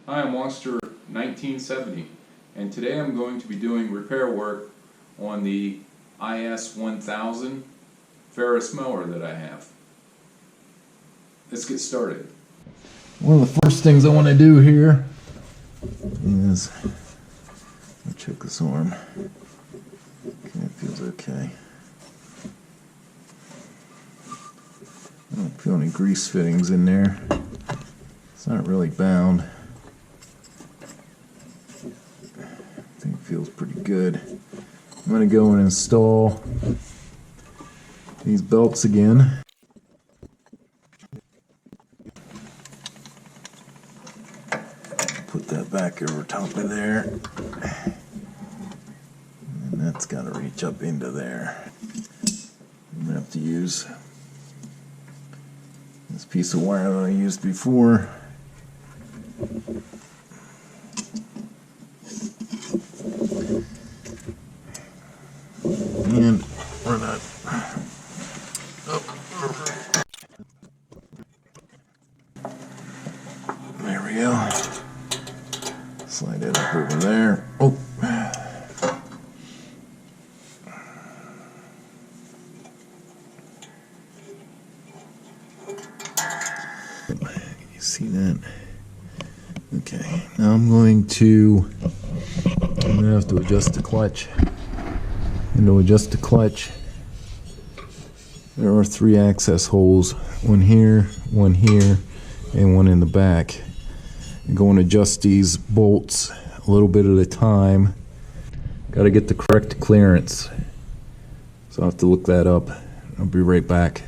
Hi, I'm Monster 1970, and today I'm going to be doing repair work on the IS1000 Ferris mower that I have. Let's get started. One of the first things I want to do here is check this arm. Okay, it feels okay. I don't feel any grease fittings in there. It's not really bound. I think it feels pretty good. I'm going to go and install these belts again. Put that back over top of there. And that's got to reach up into there. I'm going to have to use this piece of wire that I used before. And we're not. There we go. Slide it up over there. Oh. You see that? Okay. Now I'm going to have to adjust the clutch. And to adjust the clutch, there are 3 access holes. One here, and one in the back. I'm going to adjust these bolts a little bit at a time. Got to get the correct clearance. So I'll have to look that up. I'll be right back.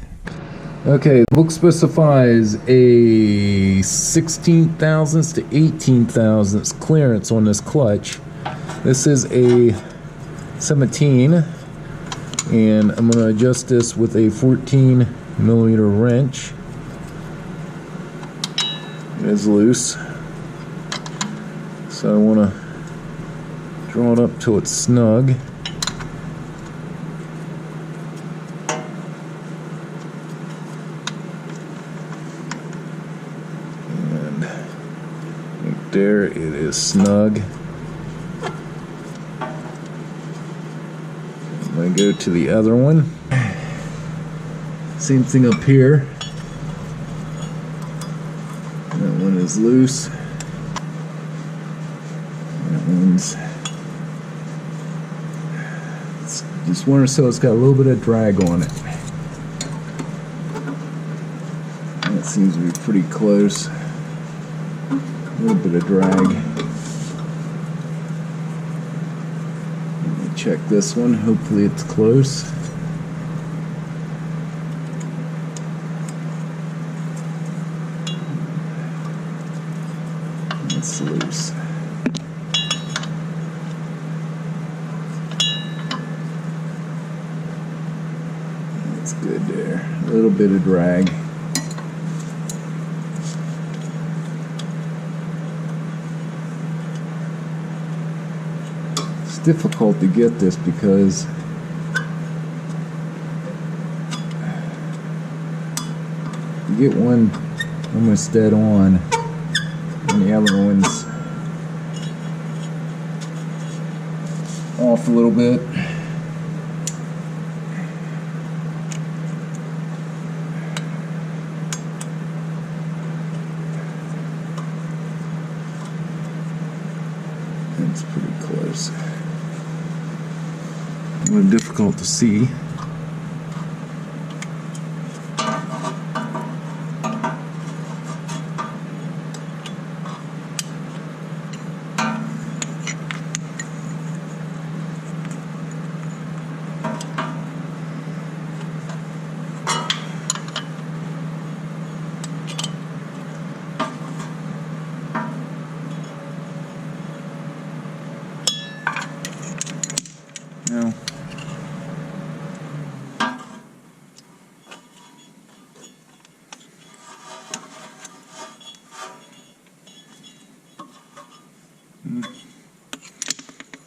Okay, the book specifies a 16 thousandths to 18 thousandths clearance on this clutch. This is a 17, and I'm going to adjust this with a 14 millimeter wrench. It is loose, so I want to draw it up till it's snug. And right there, it is snug. I'm going to go to the other one. Same thing up here. That one is loose. That one's just one or so. It's got a little bit of drag on it. That seems to be pretty close. A little bit of drag. Check this one, hopefully it's close. It's loose. That's good there. A little bit of drag. Difficult to get this because you get one almost dead on and the other one's off a little bit. It's pretty close. A little difficult to see. No.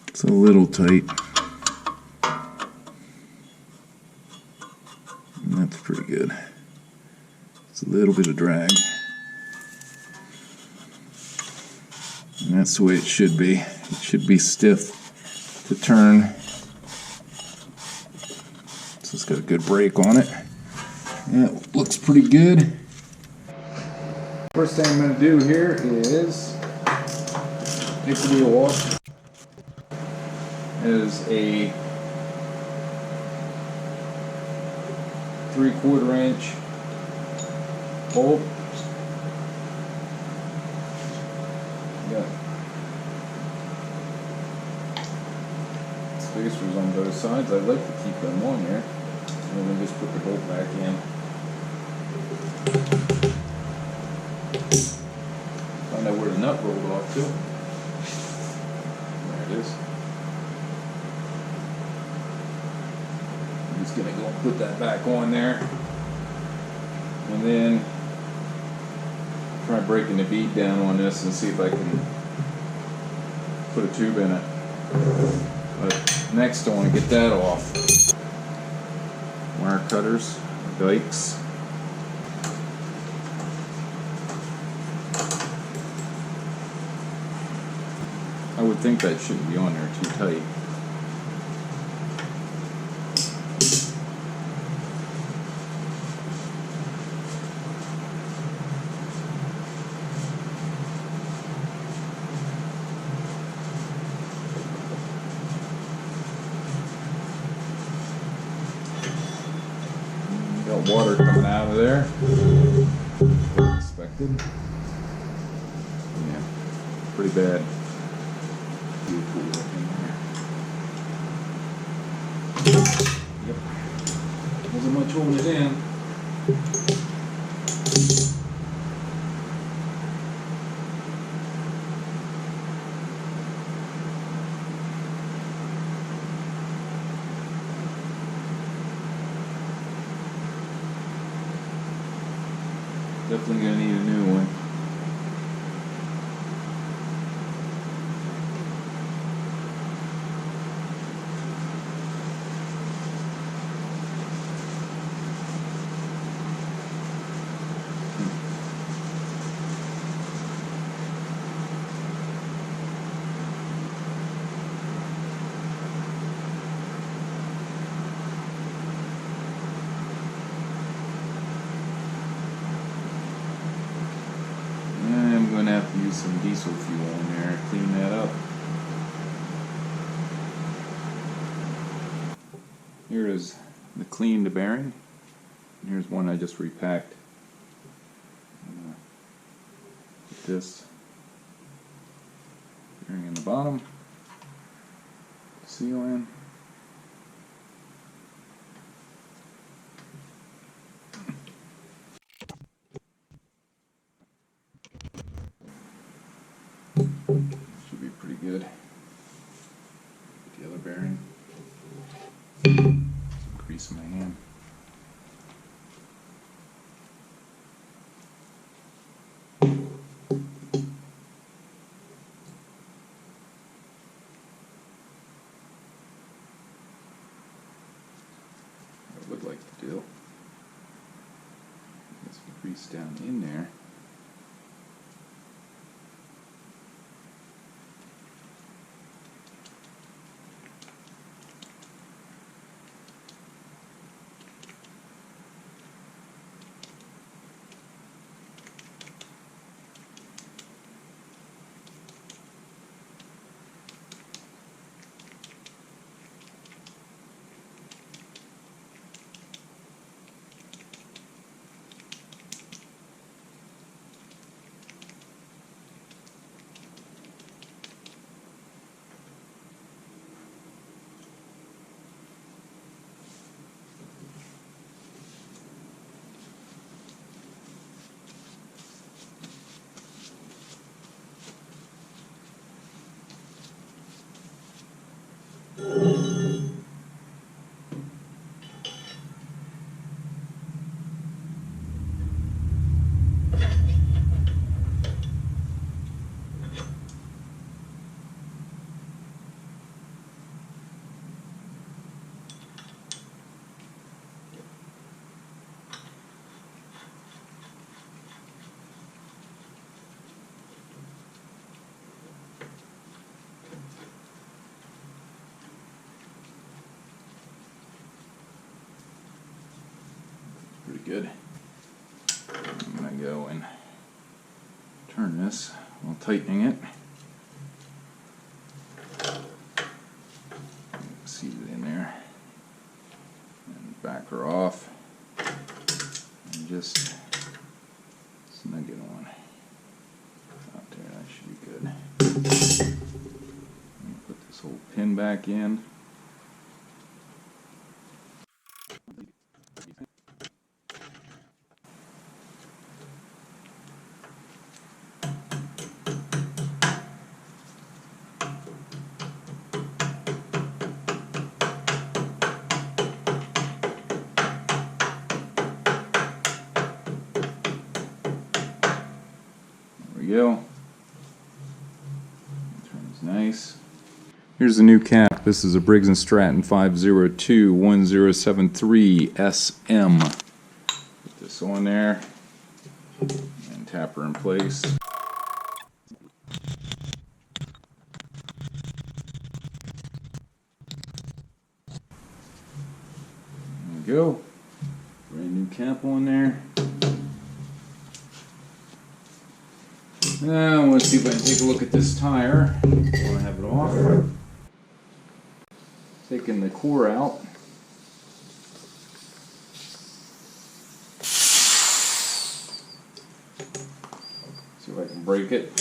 It's a little tight. And that's pretty good. It's a little bit of drag. And that's the way it should be. It should be stiff to turn. So it's got a good brake on it. And it looks pretty good. First thing I'm going to do here is take the wheel off. It is a 3/4 inch bolt. Got spacers on both sides. I'd like to keep them on there. And then we just put the bolt back in. Find out where the nut rolled off to. There it is. I'm just gonna go and put that back on there. And then try breaking the bead down on this and see if I can put a tube in it. But next I want to get that off. Wire cutters, dikes. I would think that shouldn't be on there too tight. Got water coming out of there. Expected. Yeah, pretty bad. Yep. Wasn't much holding it in. Definitely gonna need a new one. I'm going to have to use some diesel fuel in there to clean that up. Here is the cleaned bearing. Here's one I just repacked. Put this bearing in the bottom. Seal in. Should be pretty good. Get the other bearing. Some grease in my hand. I would like to do. Get some grease down in there. good. I'm gonna go and turn this while tightening it. Seat it in there and back her off and just snug it on out there. That should be good. Put this whole pin back in. Go. Turns nice. Here's the new cap. This is a Briggs & Stratton 502-1073 SM. Put this on there and tap her in place. There we go. Brand new cap on there. Now, I want to see if I can take a look at this tire. I want to have it off. Taking the core out. See if I can break it.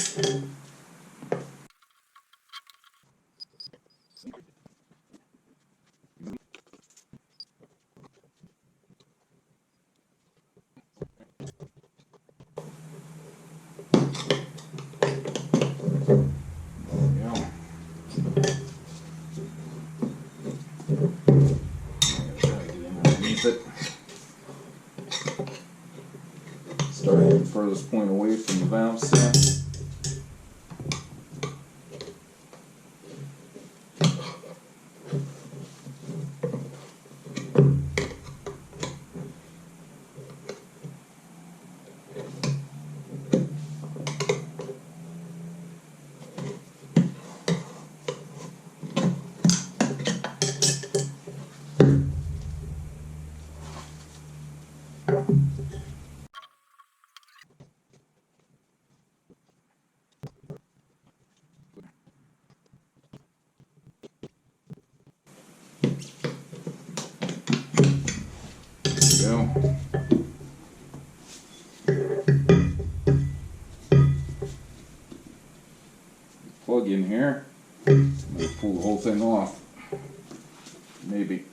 It. Starting at the furthest point away from the valve set. Go. Plug in here. I'm going to pull the whole thing off. Maybe.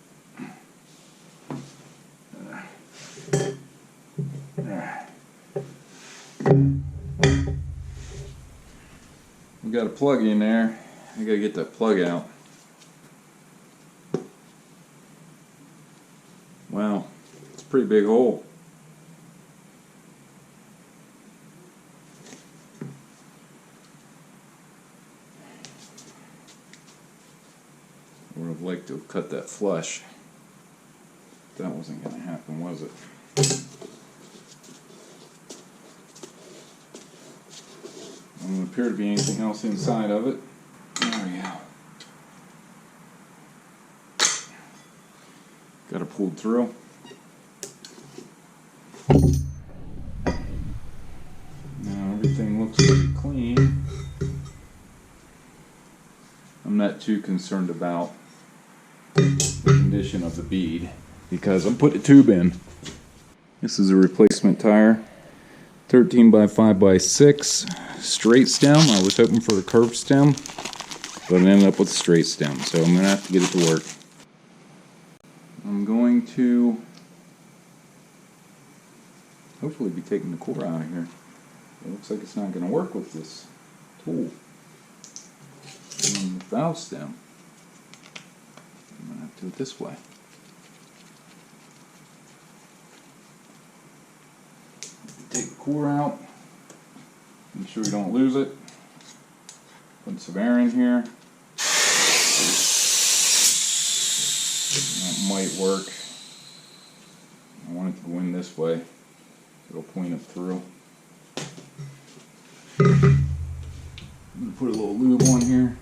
We got a plug in there. I got to get that plug out. Wow. Pretty big hole. I would have liked to have cut that flush. That wasn't going to happen, was it? Doesn't appear to be anything else inside of it. There we go. Got it pulled through. Now everything looks pretty clean. I'm not too concerned about the condition of the bead because I'm putting a tube in. This is a replacement tire, 13 by 5 by 6 straight stem. I was hoping for a curved stem, but I ended up with a straight stem, so I'm going to have to get it to work. I'm going to hopefully be taking the core out of here. It looks like it's not going to work with this tool. And the valve stem. I'm going to have to do it this way. Take the core out. Make sure we don't lose it. Put some air in here. That might work. I want it to go in this way. It'll point it through. I'm going to put a little lube on here.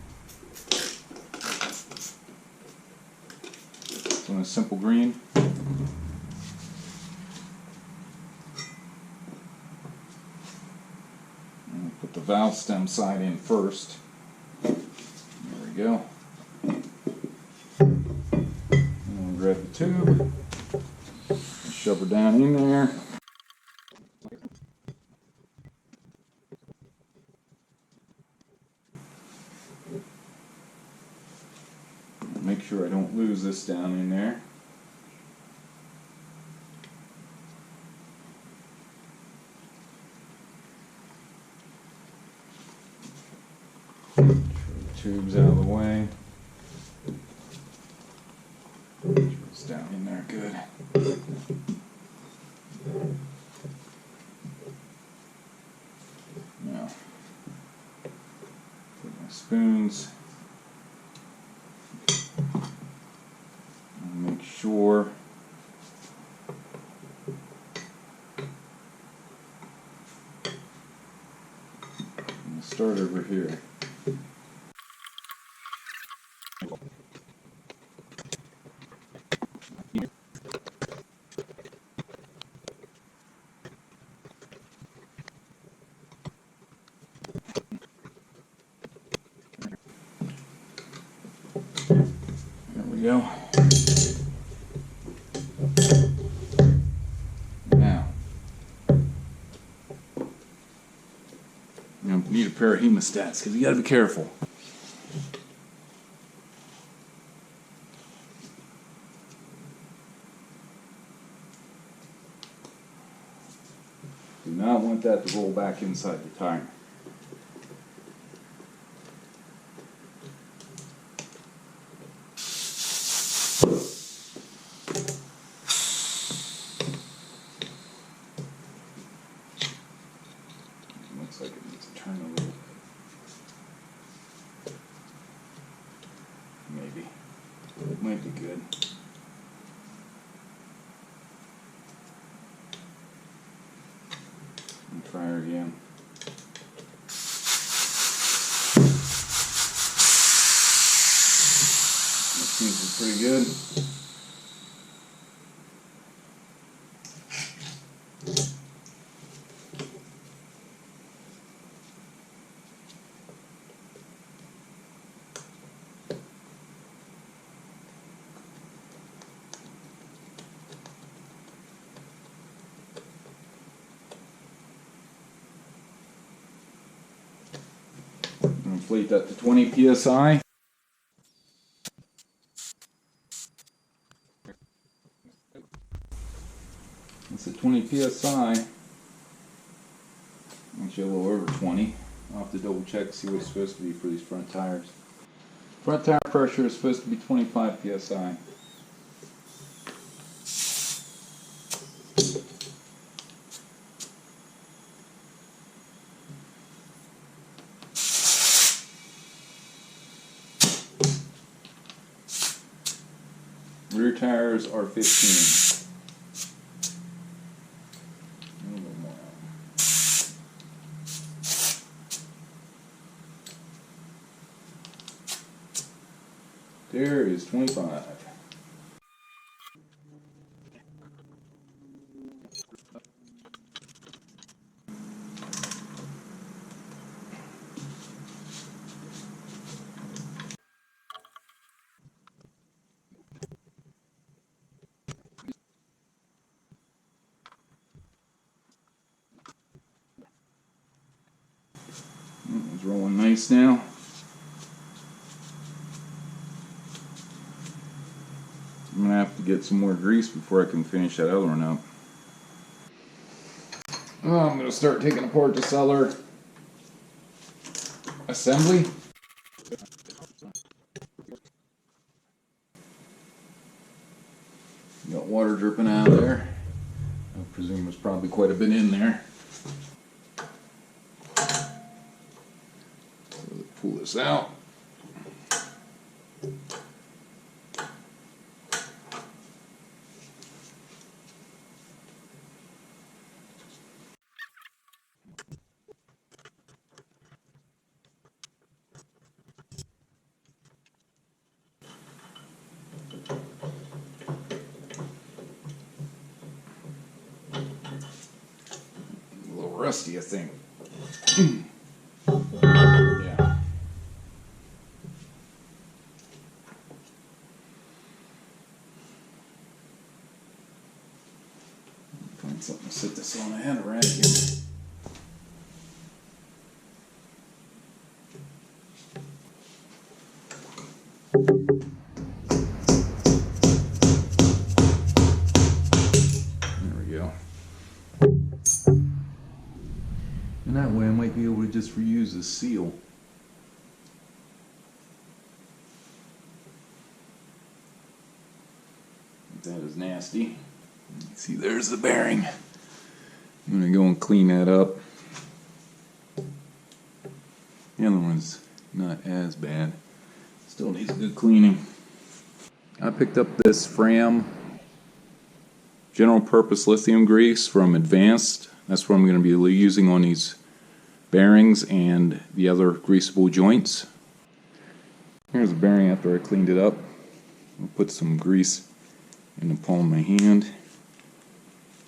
It's on a simple green. valve stem side in first. There we go. And we'll grab the tube, shove her down in there. Make sure I don't lose this down in there. Make sure the tube's out of the way. Make sure it's down in there good. Now, take my spoons. Make sure I'm gonna start over here. There we go. Now, you need a pair of hemostats because you got to be careful. Do not want that to roll back inside the tire. Looks like it needs to turn a little. Maybe. It might be good. And try her again. That seems to be pretty good. Inflate that to 20 psi. It's at 20 psi. Actually, a little over 20. I'll have to double check to see what it's supposed to be for these front tires. Front tire pressure is supposed to be 25 psi. Rear tires are 15. A little bit more. There is 25. It's rolling nice now. I'm going to have to get some more grease before I can finish that other one up. Oh, I'm going to start taking apart the cellar assembly. Got water dripping out of there. I presume there's probably quite a bit in there. Pull this out. A little rusty, I think. Something to sit this on. I had a rack here. There we go. And that way I might be able to just reuse the seal. That is nasty. See, there's the bearing. I'm gonna go and clean that up. The other one's not as bad. Still needs a good cleaning. I picked up this Fram general purpose lithium grease from Advanced. That's what I'm going to be using on these bearings and the other greasable joints. Here's the bearing after I cleaned it up. I'll put some grease in the palm of my hand.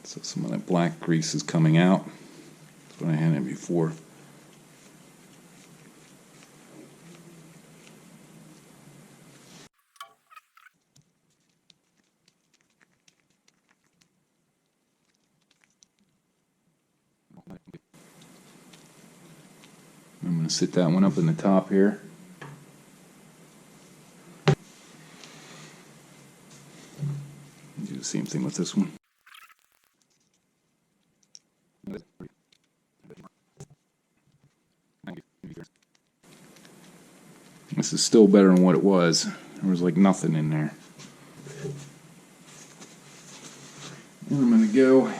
So some of that black grease is coming out. That's what I had it before. I'm going to sit that one up in the top here. Do the same thing with this one. This is still better than what it was. There was like nothing in there. And I'm going to go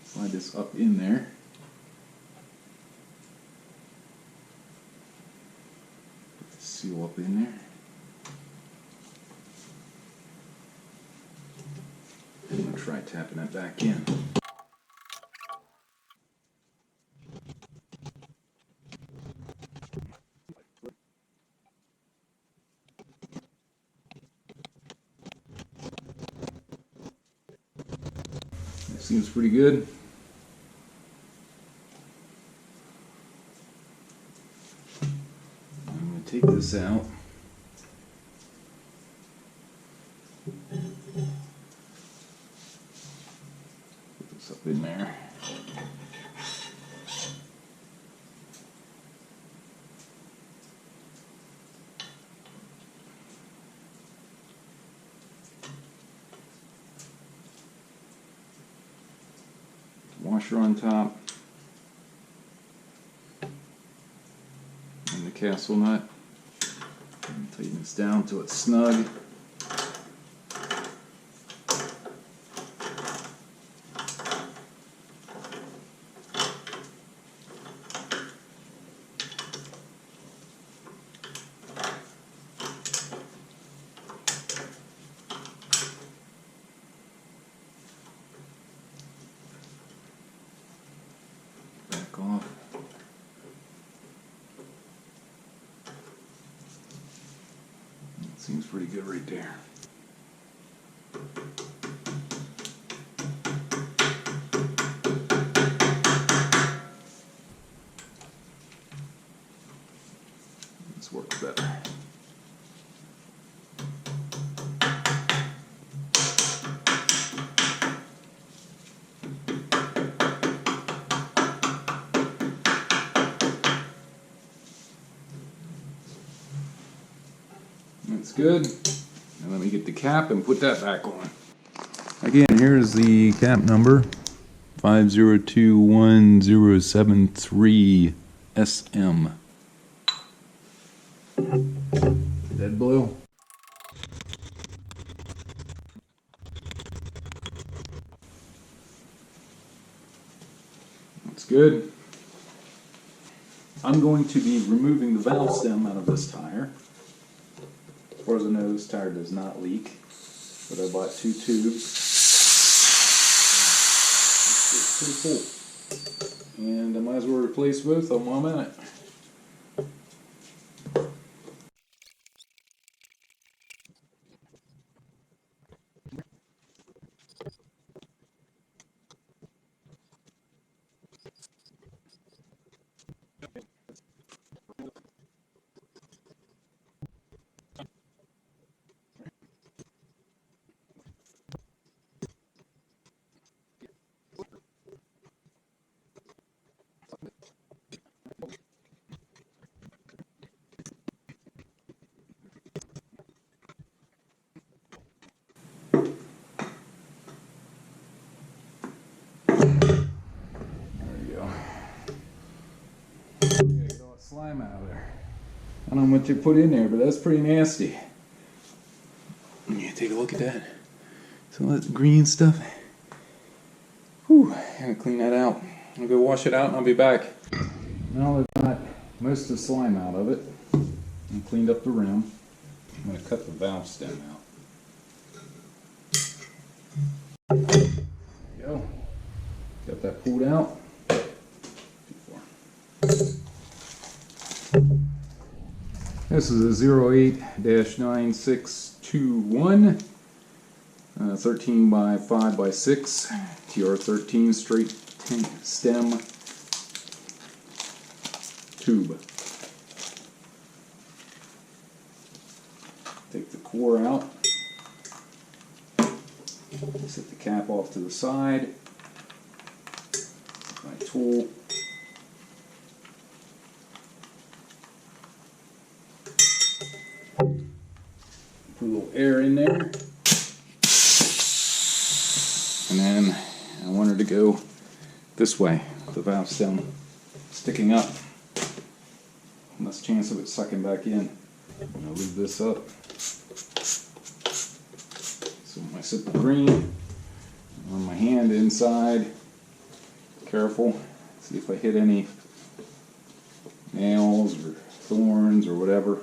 slide this up in there. Put the seal up in there. I'm going to try tapping that back in. That seems pretty good. I'm going to take this out. Put this up in there. Washer on top. And the castle nut. And tighten this down till it's snug. Back off. That seems pretty good right there. This works better. That's good. Now let me get the cap and put that back on. Again, here's the cap number 5021073SM. Dead blue. That's good. I'm going to be removing the valve stem out of this tire. As far as I know, this tire does not leak, but I bought 2 tubes. It's pretty full. And I might as well replace both of them while I'm at it. Get all the slime out of there. I don't know what you put in there, but that's pretty nasty. Yeah, take a look at that. Some of that green stuff. Whew, I gotta clean that out. I'll go wash it out and I'll be back. Now I've got most of the slime out of it and cleaned up the rim. I'm gonna cut the valve stem out. There we go. Got that pulled out. This is a 08-9621, 13 by 5 by 6 TR13 straight stem tube. Take the core out. Set the cap off to the side. My tool. Put a little air in there. And then I want her to go this way, the valve stem sticking up. Less chance of it sucking back in. I'm going to leave this up. So I set the green on my hand inside. Careful. See if I hit any nails or thorns or whatever.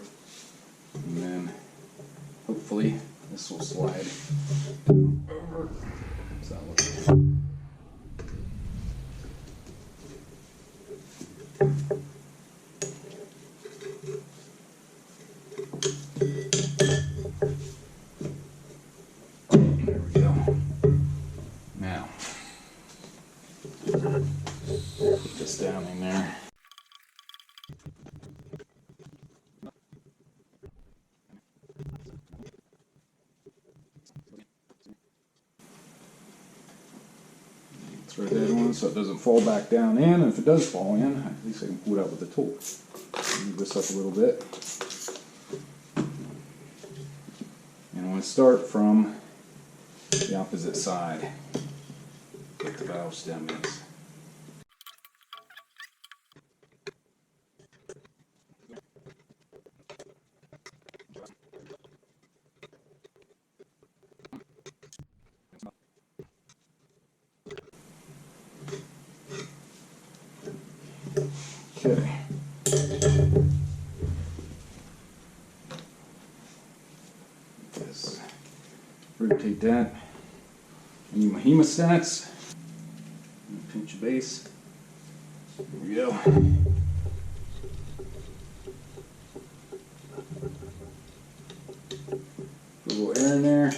And then hopefully this will slide over. How's that looking? There we go. Now, put this down in there. Throw that on so it doesn't fall back down in, and if it does fall in, at least I can pull it out with the tool. Move this up a little bit. And I want to start from the opposite side. Get the valve stem is. Okay. Just rotate that. I need my hemostats. Pinch the base. There we go. Put a little air in there.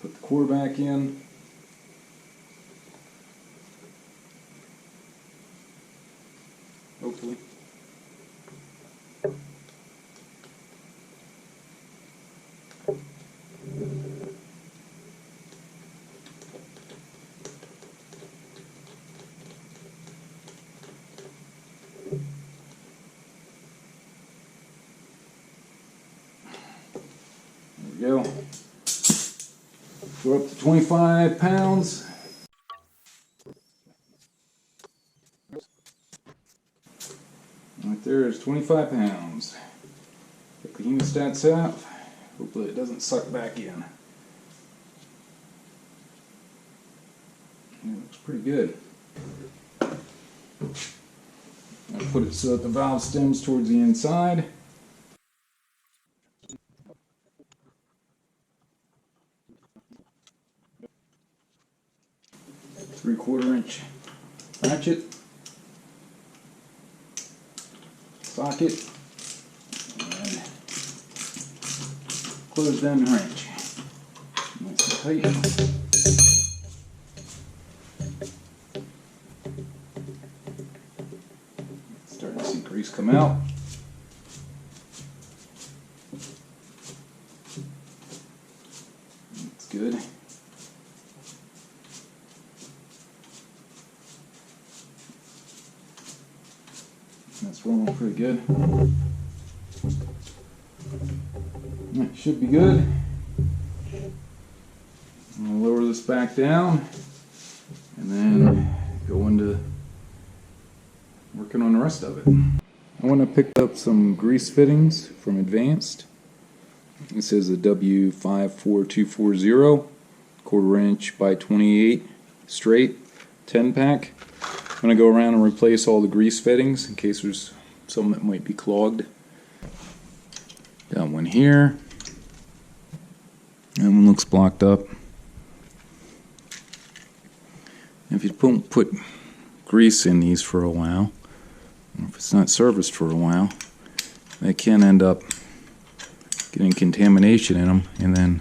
Put the core back in. Hopefully. There we go. Go up to 25 pounds. Right there is 25 pounds. Take the hemostats out. Hopefully it doesn't suck back in. It looks pretty good. I'll put it so that the valve stems towards the inside. Three-quarter-inch ratchet, socket, and close down the wrench. Nice and tight. Starting to see grease come out. good. That's rolling pretty good. That should be good. I'll lower this back down and then go into working on the rest of it. I want to pick up some grease fittings from Advanced. This is a W54240, 1/4 inch by 28 straight 10 pack. I'm going to go around and replace all the grease fittings in case there's some that might be clogged. Got one here. That one looks blocked up. If you don't put grease in these for a while, or if it's not serviced for a while, they can end up getting contamination in them, and then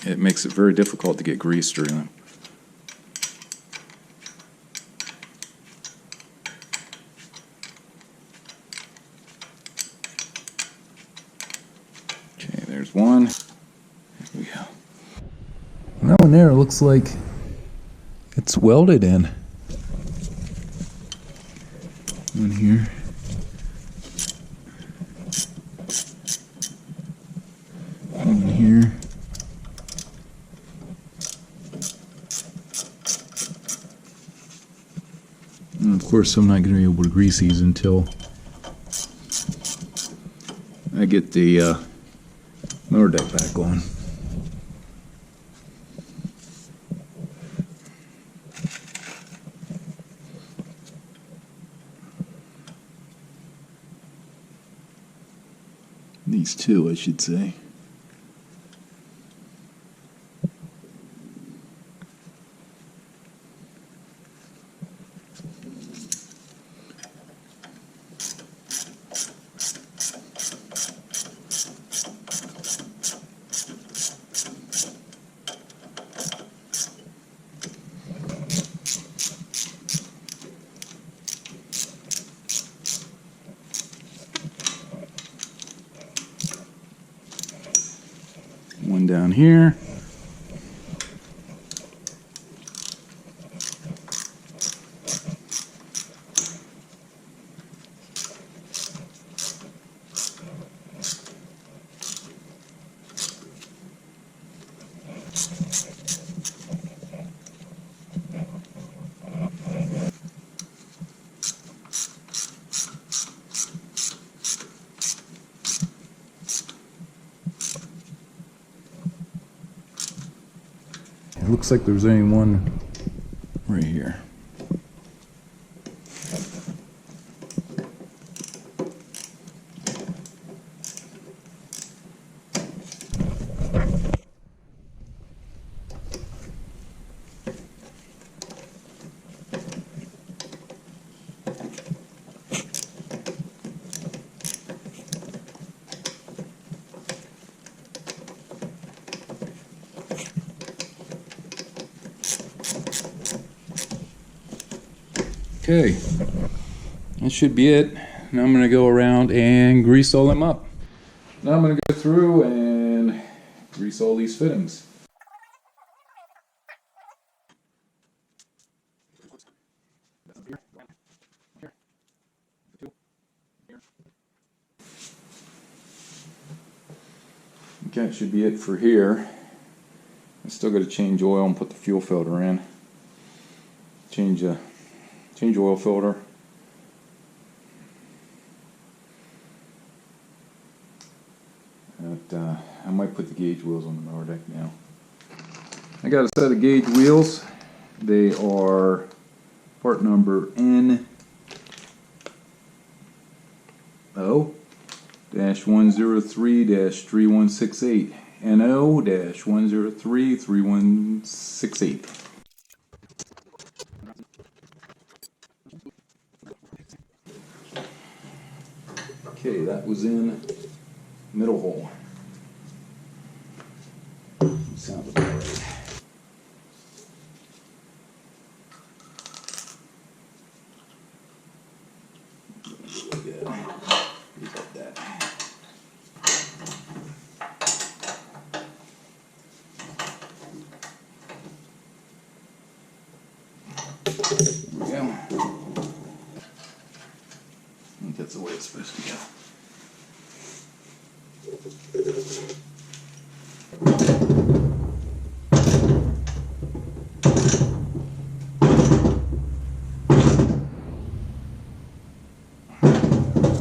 it makes it very difficult to get grease through them. Okay, there's one. There we go. That one there looks like it's welded in. One here. One here. And of course, I'm not going to be able to grease these until I get the motor deck back on. These two, I should say. One down here. It looks like there's only one right here. Okay, that should be it. Now I'm going to go around and grease all them up. Now I'm going to go through and grease all these fittings. Okay, that should be it for here. I still got to change oil and put the fuel filter in. Change oil filter. I might put the gauge wheels on the mower deck now. I got a set of gauge wheels. They are part number NO-103-3168. NO-103-3168. Okay, that was in middle hole. Sounds about right. Yeah, about that. we go. I think that's the way it's supposed to go.